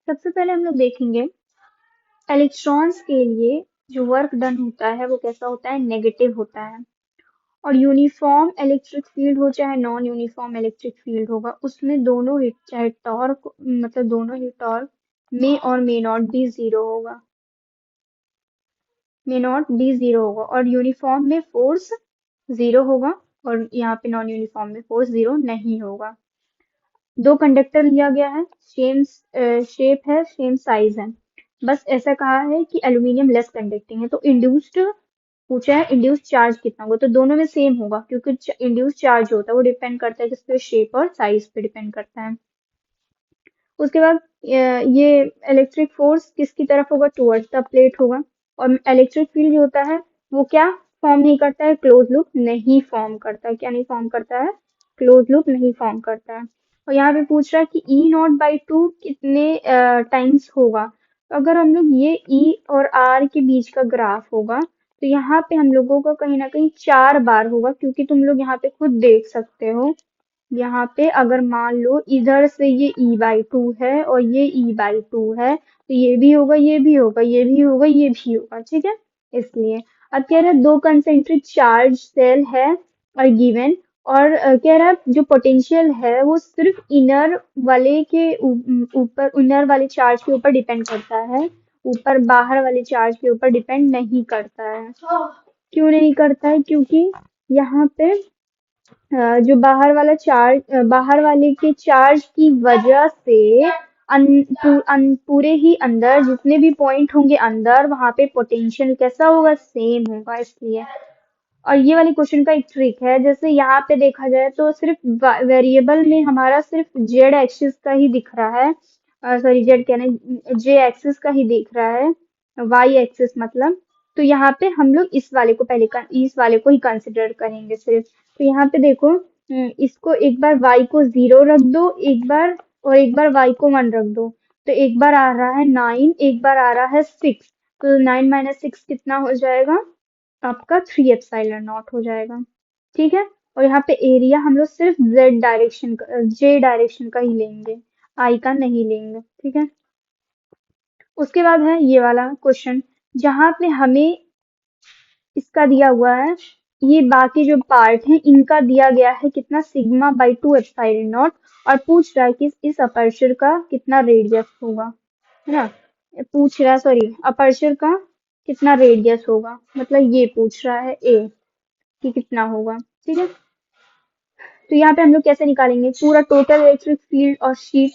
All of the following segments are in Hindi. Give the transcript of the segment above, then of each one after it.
सबसे पहले हम लोग देखेंगे इलेक्ट्रॉन्स के लिए जो वर्क डन होता है वो कैसा होता है, नेगेटिव होता है। और यूनिफॉर्म इलेक्ट्रिक फील्ड हो चाहे नॉन यूनिफॉर्म इलेक्ट्रिक फील्ड होगा, उसमें दोनों ही चाहे टॉर्क मतलब दोनों ही टॉर्क में और मे नॉट भी जीरो होगा, मे नॉट भी जीरो होगा। और यूनिफॉर्म में फोर्स जीरो होगा और यहाँ पे नॉन यूनिफॉर्म में फोर्स जीरो नहीं होगा। दो कंडक्टर लिया गया है, सेम शेप है, सेम साइज है, बस ऐसा कहा है कि एल्यूमिनियम लेस कंडक्टिंग है। तो इंड्यूस्ड पूछा है इंड्यूस चार्ज कितना होगा, तो दोनों में सेम होगा क्योंकि इंड्यूस चार्ज होता है वो डिपेंड करता है किस पे, शेप और साइज पे डिपेंड करता है। उसके बाद ये इलेक्ट्रिक फोर्स किसकी तरफ होगा, टुवर्ड्स द प्लेट होगा। और इलेक्ट्रिक फील्ड जो होता है वो क्या फॉर्म नहीं करता है, क्लोज लूप नहीं फॉर्म करता है। क्या नहीं फॉर्म करता है, क्लोज लूप नहीं फॉर्म करता है। और यहाँ पे पूछ रहा है कि E0/2 कितने टाइम्स होगा। तो अगर हम लोग ये E और R के बीच का ग्राफ होगा तो यहाँ पे हम लोगों को कहीं ना कहीं 4 बार होगा, क्योंकि तुम लोग यहाँ पे खुद देख सकते हो। यहाँ पे अगर मान लो इधर से ये E/2 है और ये E/2 है, तो ये भी होगा, ये भी होगा, ये भी होगा, ये भी होगा, ठीक है। इसलिए अब कह रहा है दो कंसेंट्रिक चार्ज सेल है और गिवन। और कह रहा है जो पोटेंशियल है वो सिर्फ इनर वाले के ऊपर, इनर वाले चार्ज के ऊपर डिपेंड करता है, ऊपर बाहर वाले चार्ज के ऊपर डिपेंड नहीं करता है। क्यों नहीं करता है, क्योंकि यहाँ पे जो बाहर वाले के चार्ज की वजह से पूरे ही अंदर जितने भी पॉइंट होंगे अंदर, वहां पे पोटेंशियल कैसा होगा, सेम होगा, इसलिए। और ये वाले क्वेश्चन का एक ट्रिक है, जैसे यहाँ पे देखा जाए तो सिर्फ वेरिएबल में हमारा सिर्फ जेड एक्सिस का ही दिख रहा है, सॉरी जेड कहने, जे एक्सिस का ही दिख रहा है, वाई एक्सिस मतलब। तो यहाँ पे हम लोग इस वाले को इस वाले को ही कंसिडर करेंगे सिर्फ। तो यहाँ पे देखो, इसको एक बार y को 0 रख दो, एक बार, और एक बार y को 1 रख दो। तो एक बार आ रहा है 9, एक बार आ रहा है 6। तो 9 - 6 कितना हो जाएगा, आपका 3 एप्सिलॉन नॉट हो जाएगा, ठीक है। और यहाँ पे एरिया हम लोग सिर्फ जे डायरेक्शन का ही लेंगे, आई का नहीं लेंगे, ठीक है। उसके बाद है ये वाला क्वेश्चन, जहाँ पे हमें इसका दिया हुआ है, ये बाकी जो पार्ट है इनका दिया गया है कितना, σ/2 एप्सिलॉन नॉट। और पूछ रहा है कि इस अपर्चर का कितना रेडियस होगा, है ना। पूछ रहा है, सॉरी, अपर्चर का कितना रेडियस होगा, मतलब ये पूछ रहा है ए कि कितना होगा, ठीक है। तो यहाँ पे हम लोग कैसे निकालेंगे, पूरा टोटल इलेक्ट्रिक फील्ड और शीट,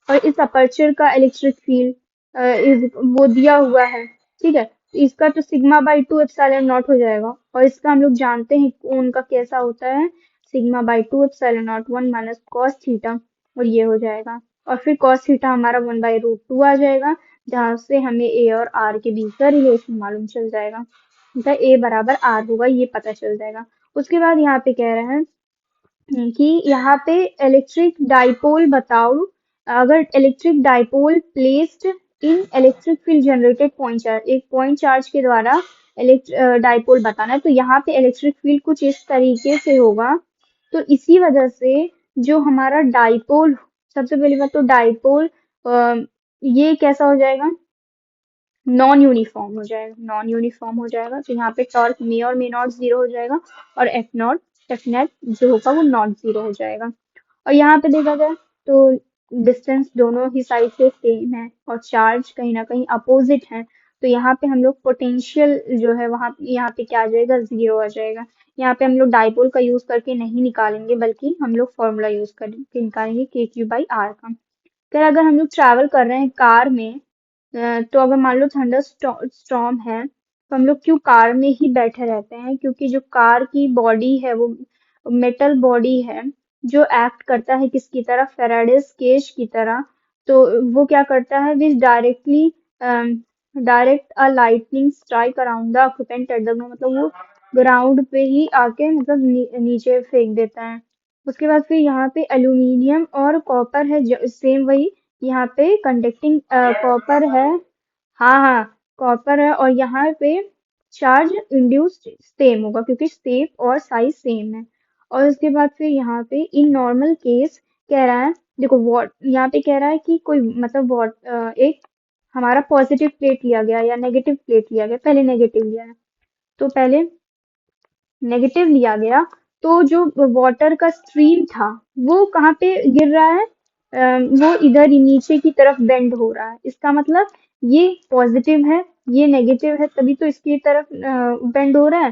और इस अपर्चर का इलेक्ट्रिक फील्ड इस वो दिया हुआ है, ठीक है। तो इसका तो σ/2 एप्सिलॉन नॉट हो जाएगा, और इसका हम लोग जानते हैं कोण का कैसा होता है, σ/2 epsilon naught 1 minus cos theta, और ये हो जाएगा। और फिर कॉस थीटा हमारा 1/√2 आ जाएगा, जहाँ से हमें ए और आर के बीच का रिलेशन मालूम चल जाएगा, मतलब ए बराबर आर होगा, ये पता चल जाएगा। उसके बाद यहाँ पे कह रहे हैं कि यहाँ पे इलेक्ट्रिक डाइपोल बताओ। अगर electric dipole placed in electric field generated point charge, एक पॉइंट चार्ज के द्वारा डाइपोल बताना है, तो यहाँ पे इलेक्ट्रिक फील्ड कुछ इस तरीके से होगा। तो इसी वजह से जो हमारा डाइपोल, सबसे पहली बात तो डाइपोल ये कैसा हो जाएगा, नॉन यूनिफॉर्म हो जाएगा, नॉन यूनिफॉर्म हो जाएगा। तो यहाँ पे टॉर्क मे और मे नॉट जीरो हो जाएगा, और एफ नेट जो होगा वो नॉट जीरो हो जाएगा। और यहाँ पे देखा जाए तो डिस्टेंस दोनों ही साइड से सेम है और चार्ज कहीं ना कहीं अपोजिट है। तो यहाँ पे हम लोग पोटेंशियल जो है वहाँ यहाँ पे क्या आ जाएगा, जीरो आ जाएगा। यहाँ पे हम लोग डाइपोल का यूज करके नहीं निकालेंगे, बल्कि हम लोग फॉर्मूला यूज करके निकालेंगे KQ/R का। फिर अगर हम लोग ट्रैवल कर रहे हैं कार में, तो अगर मान लो थंडर स्टॉर्म है, तो हम लोग क्यों कार में ही बैठे रहते हैं, क्योंकि जो कार की बॉडी है वो मेटल बॉडी है, जो एक्ट करता है किसकी तरह, फेराडेस केज की तरह। तो वो क्या करता है, विच directly direct a lightning strike around the occupant at the ground, मतलब वो ग्राउंड पे ही आके मतलब नीचे फेंक देता है। उसके बाद फिर यहाँ पे एल्यूमिनियम और कॉपर है, सेम वही, यहाँ पे कंडक्टिंग कॉपर है, हाँ हाँ, कॉपर है। और यहाँ पे चार्ज इंड्यूस्ड सेम होगा क्योंकि शेप और साइज सेम है। और उसके बाद फिर यहाँ पे इन नॉर्मल केस कह रहा है देखो वॉट यहाँ पे कह रहा है कि कोई मतलब एक हमारा पॉजिटिव प्लेट लिया गया या नेगेटिव प्लेट लिया गया, पहले नेगेटिव लिया है, तो पहले नेगेटिव लिया गया, तो जो वाटर का स्ट्रीम था वो कहाँ पे गिर रहा है, वो इधर ही नीचे की तरफ बेंड हो रहा है। इसका मतलब ये पॉजिटिव है, ये नेगेटिव है, तभी तो इसकी तरफ बेंड हो रहा है।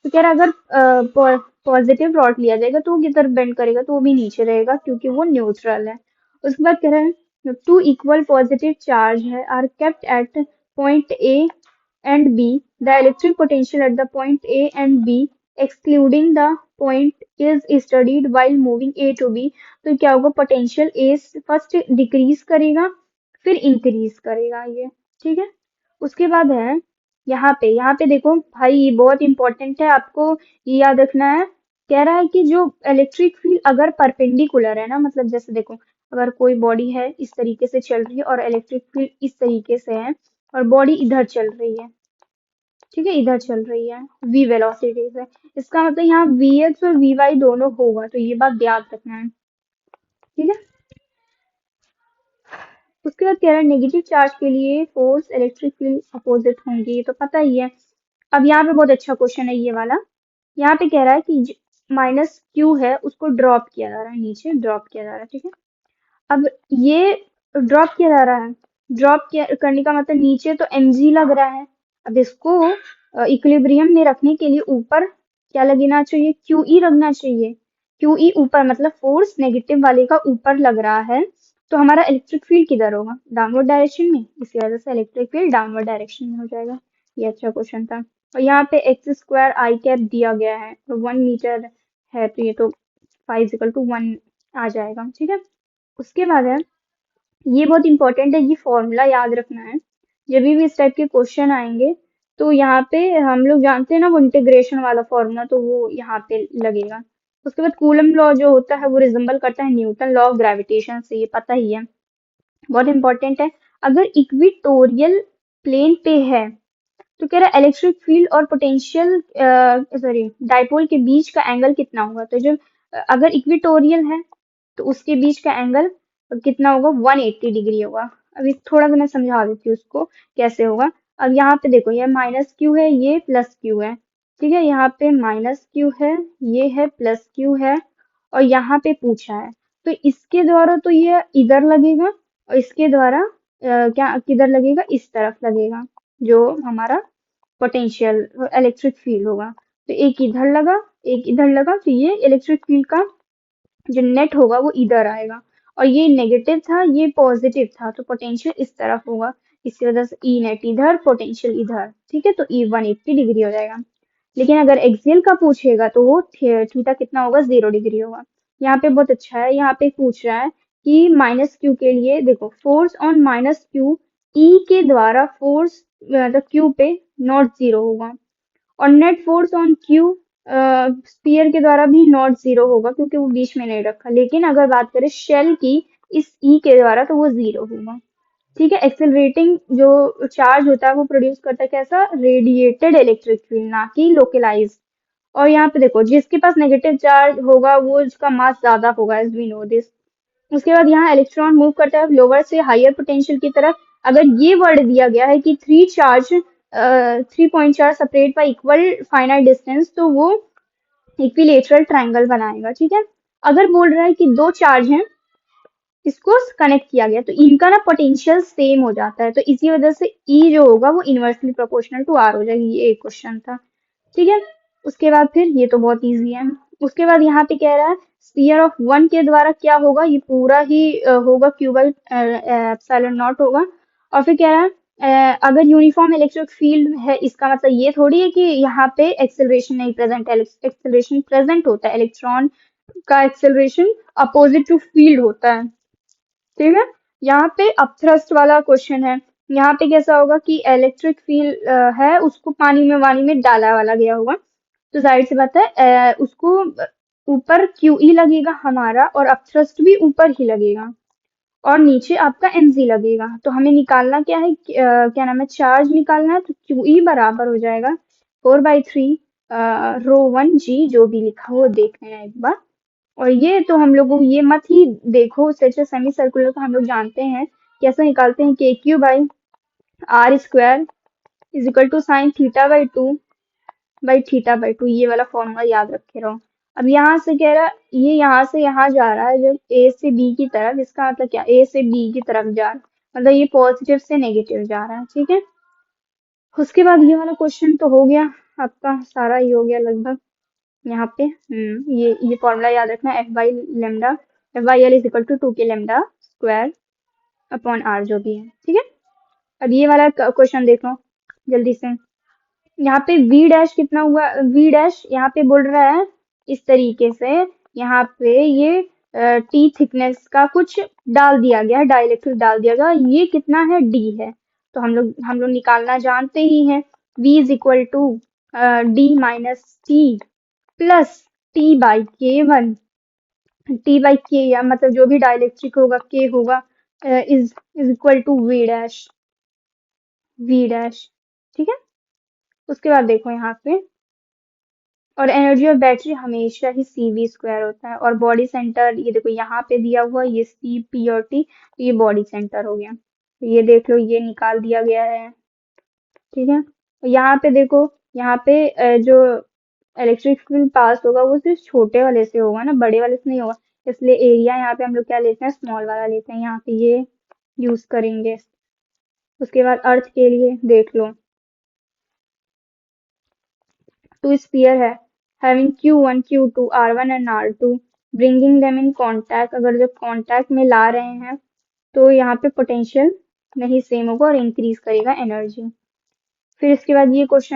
तो कह रहा है अगर पॉजिटिव रॉड लिया जाएगा तो वो किधर बेंड करेगा, तो वो भी नीचे रहेगा क्योंकि वो न्यूट्रल है। उसके बाद कह रहा है टू इक्वल पॉजिटिव चार्ज है are kept at point A and B, the electric potential at the point A and B excluding the point is studied while moving A to B। तो क्या होगा, पोटेंशियल A फर्स्ट डिक्रीज करेगा फिर इंक्रीज करेगा ये, ठीक है। उसके बाद है यहाँ पे देखो भाई, ये बहुत इंपॉर्टेंट है, आपको ये याद रखना है। कह रहा है कि जो इलेक्ट्रिक फील्ड अगर परपेंडिकुलर है ना, मतलब जैसे देखो अगर कोई बॉडी है इस तरीके से चल रही है और इलेक्ट्रिक फील्ड इस तरीके से है और बॉडी इधर चल रही है, ठीक है, इधर चल रही है v वेलोसिटी से, इसका मतलब यहाँ vx और vy दोनों होगा, तो ये बात याद रखना है, ठीक है। उसके बाद कह रहा है नेगेटिव चार्ज के लिए फोर्स इलेक्ट्रिक फील्ड अपोजिट होंगी, ये तो पता ही है। अब यहाँ पे बहुत अच्छा क्वेश्चन है ये वाला। यहाँ पे कह रहा है कि माइनस क्यू है उसको ड्रॉप किया जा रहा है, नीचे ड्रॉप किया जा रहा है, ठीक है। अब ये ड्रॉप किया जा रहा है, करने का मतलब नीचे तो mg लग रहा है। अब इसको इक्विलिब्रियम में रखने के लिए ऊपर क्या लगना चाहिए, QE लगना चाहिए। QE ऊपर मतलब फोर्स नेगेटिव वाले का ऊपर लग रहा है, तो हमारा इलेक्ट्रिक फील्ड किधर होगा, डाउनवर्ड डायरेक्शन में, इसी वजह से इलेक्ट्रिक फील्ड डाउनवर्ड डायरेक्शन में हो जाएगा। ये अच्छा क्वेश्चन था। और यहाँ पे एक्स स्क्वायर आई कैप दिया गया है, तो 1 मीटर है, तो ये तो 5 = 1 आ जाएगा, ठीक है। उसके बाद है, ये बहुत इंपॉर्टेंट है, ये फॉर्मूला याद रखना है जब भी इस टाइप के क्वेश्चन आएंगे। तो यहाँ पे हम लोग जानते हैं ना वो इंटीग्रेशन वाला फॉर्मूला, तो वो यहाँ पे लगेगा। उसके बाद कूलम लॉ जो होता है वो रिजेंबल करता है न्यूटन लॉ ऑफ ग्रेविटेशन से, ये पता ही है, बहुत इंपॉर्टेंट है। अगर इक्विटोरियल प्लेन पे है तो कह रहा है इलेक्ट्रिक फील्ड और पोटेंशियल सॉरी डाइपोल के बीच का एंगल कितना होगा, तो जब अगर इक्विटोरियल है तो उसके बीच का एंगल कितना होगा, 180 डिग्री होगा। अभी थोड़ा सा मैं समझा देती हूँ उसको कैसे होगा। अब यहाँ पे देखो ये माइनस क्यू है, ये प्लस क्यू है, ठीक है, यहाँ पे माइनस क्यू है, ये है प्लस क्यू है, और यहाँ पे पूछा है, तो इसके द्वारा तो ये इधर लगेगा और इसके द्वारा क्या किधर लगेगा, इस तरफ लगेगा, जो हमारा पोटेंशियल इलेक्ट्रिक फील्ड होगा। तो एक इधर लगा एक इधर लगा, तो ये इलेक्ट्रिक फील्ड का जो नेट होगा वो इधर आएगा, और ये नेगेटिव था ये पॉजिटिव था, तो पोटेंशियल इस तरफ होगा, इसी वजह से ई नेट इधर पोटेंशियल इधर, ठीक है, तो ई 180 डिग्री हो जाएगा। लेकिन अगर एक्सियल का पूछेगा तो वो थीटा कितना होगा, 0 डिग्री होगा। यहाँ पे बहुत अच्छा है, यहाँ पे पूछ रहा है कि माइनस क्यू के लिए देखो फोर्स ऑन माइनस क्यू, ई के द्वारा फोर्स मतलब क्यू पे नॉट जीरो होगा, और net force on Q sphere के द्वारा भी नॉट जीरो होगा क्योंकि वो बीच में नहीं रखा। लेकिन अगर बात करें शेल की इस ई के द्वारा तो वो जीरो होगा, ठीक है। एक्सेलरेटिंग जो चार्ज होता है वो प्रोड्यूस करता है कैसा, रेडिएटेड इलेक्ट्रिक फील्ड, ना कि लोकलाइज। और यहाँ पे देखो जिसके पास नेगेटिव चार्ज होगा वो उसका मास ज्यादा होगा, एज वी नो दिस। उसके बाद यहाँ इलेक्ट्रॉन मूव करता है लोअर से हायर पोटेंशियल की तरफ। अगर ये वर्ड दिया गया है कि 3 point charge separate y equal finite distance, तो वो इक्विलेटरल ट्रायंगल बनाएगा, ठीक है। अगर बोल रहा है कि दो चार्ज हैं इसको कनेक्ट किया गया तो इनका ना पोटेंशियल सेम हो जाता है, तो इसी वजह से ई जो होगा वो इनवर्सली प्रोपोर्शनल टू आर हो जाएगी। ये एक क्वेश्चन था, ठीक है। उसके बाद फिर ये तो बहुत इजी है। उसके बाद यहाँ पे कह रहा है स्फीयर ऑफ वन के द्वारा क्या होगा, ये पूरा ही होगा क्यू बाई एप्सिलॉन नॉट होगा। और फिर कह रहा है अगर यूनिफॉर्म इलेक्ट्रिक फील्ड है, इसका मतलब ये थोड़ी है कि यहाँ पे एक्सेलरेशन नहीं प्रेजेंट है, एक्सेलरेशन प्रेजेंट होता है, इलेक्ट्रॉन का एक्सेलरेशन अपोजिट टू फील्ड होता है, ठीक है। यहाँ पे अपथ्रस्ट वाला क्वेश्चन है। यहाँ पे कैसा होगा कि इलेक्ट्रिक फील्ड है उसको पानी में वानी में डाला वाला गया होगा, तो जाहिर सी बात है उसको ऊपर QE लगेगा हमारा और अपथ्रस्ट भी ऊपर ही लगेगा, और नीचे आपका mg लगेगा। तो हमें निकालना क्या है, क्या नाम है, चार्ज निकालना है, तो QE बराबर हो जाएगा 4/3 ρ1g, जो भी लिखा हो देख लेना एक बार। और ये तो हम लोगों को ये मत ही देखो, सच सेमी सर्कुलर का हम लोग जानते हैं कैसे निकालते हैं, k q by r square is equal to sine theta by two by theta by two, ये वाला फॉर्मूला याद रखे रहो। अब यहाँ से कह रहा ये यहाँ से यहाँ जा रहा है जब ए से बी की तरफ, इसका मतलब क्या, ए से बी की तरफ जा रहा है, मतलब ये पॉजिटिव से नेगेटिव जा रहा है, ठीक है। उसके बाद ये वाला क्वेश्चन तो हो गया आपका, सारा ही हो गया लगभग। यहाँ पे ये फॉर्मूला याद रखना, f by lambda, f by l is equal to 2 k lambda square upon are जो भी है, ठीक है। अब ये वाला क्वेश्चन देखो जल्दी से। यहाँ पे वी डैश कितना हुआ, वी डैश यहाँ पे बोल रहा है इस तरीके से, यहाँ पे ये टी थिकनेस का कुछ डाल दिया गया है, डाइलेक्ट्रिक डाल दिया गया, ये कितना है, डी है। तो हम लोग निकालना जानते ही हैं, v is equal to d minus t plus t by k one, t by k या मतलब जो भी डाइलेक्ट्रिक होगा के होगा, is is equal to v dash, v dash, ठीक है। उसके बाद देखो यहाँ पे, और एनर्जी ऑफ बैटरी हमेशा ही सी वी स्क्वायर होता है, और बॉडी सेंटर ये देखो यहाँ पे दिया हुआ ये सी पी और टी, तो ये बॉडी सेंटर हो गया, तो ये देख लो ये निकाल दिया गया है, ठीक है। और यहाँ पे देखो, यहाँ पे जो इलेक्ट्रिक फील्ड पास होगा वो सिर्फ छोटे वाले से होगा ना, बड़े वाले से नहीं होगा, इसलिए एरिया यहाँ पे हम लोग क्या लेते हैं, स्मॉल वाला लेते हैं, यहाँ पे ये यूज करेंगे। उसके बाद अर्थ के लिए देख लो, two sphere है having q1 q2 r1 and r2 bringing them in contact, अगर जब कांटेक्ट में ला रहे हैं तो यहाँ पे पोटेंशियल नहीं सेम होगा और इंक्रीज करेगा एनर्जी। फिर इसके बाद ये क्वेश्चन